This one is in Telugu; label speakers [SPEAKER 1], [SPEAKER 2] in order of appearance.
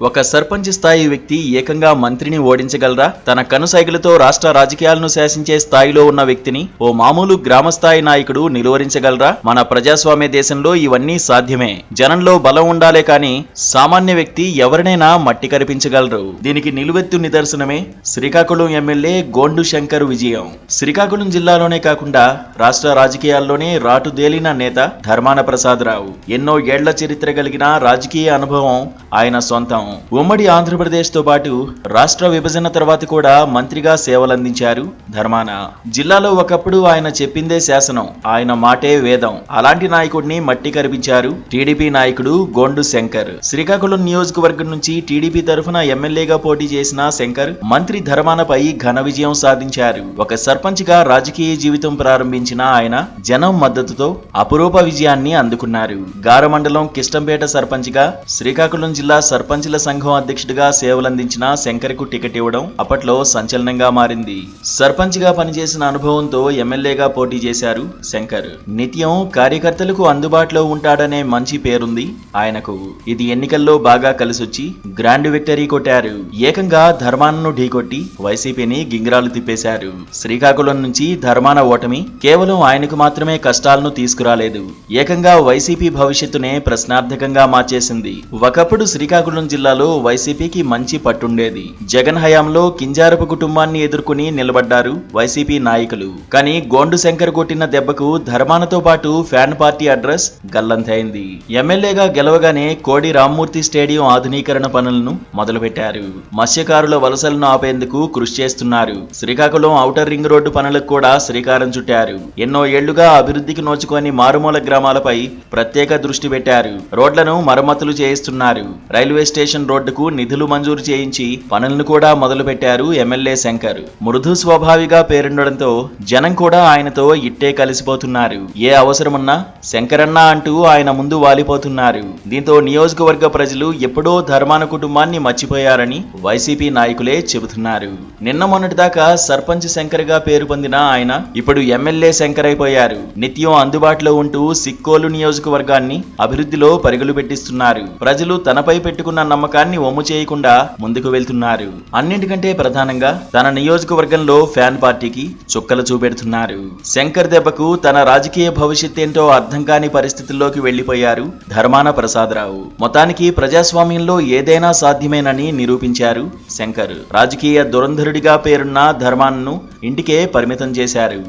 [SPEAKER 1] ఒక సర్పంచ్ స్థాయి వ్యక్తి ఏకంగా మంత్రిని ఓడించగలరా? తన కనుసైగలతో రాష్ట్ర రాజకీయాలను శాసించే స్థాయిలో ఉన్న వ్యక్తిని ఓ మామూలు గ్రామ స్థాయి నాయకుడు నిలువరించగలరా? మన ప్రజాస్వామ్య దేశంలో ఇవన్నీ సాధ్యమే. జనంలో బలం ఉండాలే కానీ సామాన్య వ్యక్తి ఎవరినైనా మట్టి కరిపించగలరు. దీనికి నిలువెత్తు నిదర్శనమే శ్రీకాకుళం ఎమ్మెల్యే గోండు శంకర్ విజయం. శ్రీకాకుళం జిల్లాలోనే కాకుండా రాష్ట్ర రాజకీయాల్లోనే రాటుదేలిన నేత ధర్మాన ప్రసాదరావు. ఎన్నో ఏళ్ల చరిత్ర కలిగిన రాజకీయ అనుభవం ఆయన సొంతం. ఉమ్మడి ఆంధ్రప్రదేశ్ తో పాటు రాష్ట్ర విభజన తర్వాత కూడా మంత్రిగా సేవలందించారు ధర్మాన. జిల్లాలో ఒకప్పుడు ఆయన చెప్పిందే శాసనం, ఆయన మాటే వేదం. అలాంటి నాయకుడిని మట్టి కరిపించారు టీడీపీ నాయకుడు గోండు శంకర్. శ్రీకాకుళం నియోజకవర్గం నుంచి టీడీపీ తరఫున ఎమ్మెల్యేగా పోటీ చేసిన శంకర్ మంత్రి ధర్మానపై ఘన విజయం సాధించారు. ఒక సర్పంచ్ గా రాజకీయ జీవితం ప్రారంభించిన ఆయన జనం మద్దతుతో అపురూప విజయాన్ని అందుకున్నారు. గారమండలం కిష్టంపేట సర్పంచ్ గా, శ్రీకాకుళం జిల్లా సర్పంచ్ల సంఘం అధ్యక్షుడిగా సేవలందించిన శంకర్ కు టికెట్ ఇవ్వడం అప్పట్లో సంచలనంగా మారింది. సర్పంచ్ గా పనిచేసిన అనుభవంతో ఎమ్మెల్యేగా పోటీ చేశారు శంకర్. నిత్యం కార్యకర్తలకు అందుబాటులో ఉంటాడనే మంచి పేరుంది ఆయనకు. ఇది ఎన్నికల్లో బాగా కలిసొచ్చి గ్రాండ్ విక్టరీ కొట్టారు. ఏకంగా ధర్మానను ఢీకొట్టి వైసీపీని గింగిరాలు తిప్పేశారు. శ్రీకాకుళం నుంచి ధర్మాన ఓటమి కేవలం ఆయనకు మాత్రమే కష్టాలను తీసుకురాలేదు, ఏకంగా వైసీపీ భవిష్యత్తునే ప్రశ్నార్థకంగా మార్చేసింది. ఒకప్పుడు శ్రీకాకుళం జిల్లాలో వైసీపీకి మంచి పట్టుండేది. జగన్ హయాంలో కింజారపు కుటుంబాన్ని ఎదుర్కొని నిలబడ్డారు వైసీపీ నాయకులు. కానీ గోండు శంకర్ కొట్టిన దెబ్బకు ధర్మానతో పాటు ఫ్యాన్ పార్టీ అడ్రస్ గల్లంతైంది. ఎమ్మెల్యేగా గెలవగానే కోడి రామ్మూర్తి స్టేడియం ఆధునీకరణ పనులను మొదలుపెట్టారు. మత్స్యకారుల వలసలను ఆపేందుకు కృషి చేస్తున్నారు. శ్రీకాకుళం ఔటర్ రింగ్ రోడ్డు పనులకు కూడా శ్రీకారం చుట్టారు. ఎన్నో ఏళ్లుగా అభివృద్ధికి నోచుకొని మారుమూల గ్రామాలపై ప్రత్యేక దృష్టి పెట్టారు. రోడ్లను మరమ్మతులు చేయిస్తున్నారు. రైల్వే స్టేషన్ రోడ్డుకు నిధులు మంజూరు చేయించి పనులను కూడా మొదలు పెట్టారు ఎమ్మెల్యే శంకర్. మృదు స్వభావిగా పేరుండడంతో జనం కూడా ఆయనతో ఇట్టే కలిసిపోతున్నారు. ఏ అవసరమున్నా శంకరన్న అంటూ ఆయన ముందు వాలిపోతున్నారు. దీంతో నియోజకవర్గ ప్రజలు ఎప్పుడో ధర్మాన కుటుంబాన్ని మర్చిపోయారని వైసీపీ నాయకులే చెబుతున్నారు. నిన్న మొన్నటిదాకా సర్పంచ్ శంకర్ గా పేరు పొందిన ఆయన ఇప్పుడు ఎమ్మెల్యే శంకర్ అయిపోయారు. నిత్యం అందుబాటులో ఉంటూ సిక్కోలు నియోజకవర్గాన్ని అభివృద్ధిలో పరుగులు పెట్టిస్తున్నారు. ప్రజలు తనపై పెట్టుకున్న నమ్మకాన్ని ఒమ్ము చేయకుండా ముందుకు వెళ్తున్నారు. అన్నింటికంటే ప్రధానంగా తన నియోజకవర్గంలో ఫ్యాన్ పార్టీకి చుక్కలు చూపెడుతున్నారు. శంకర్ దెబ్బకు తన రాజకీయ భవిష్యత్ ఏంటో అర్థం కాని పరిస్థితుల్లోకి వెళ్లిపోయారు ధర్మాన ప్రసాదరావు. మొత్తానికి ప్రజాస్వామ్యంలో ఏదైనా సాధ్యమేనని నిరూపించారు శంకర్. రాజకీయ దురంధరుడిగా పేరున్న ధర్మానను ఇంటికే పరిమితం చేశారు.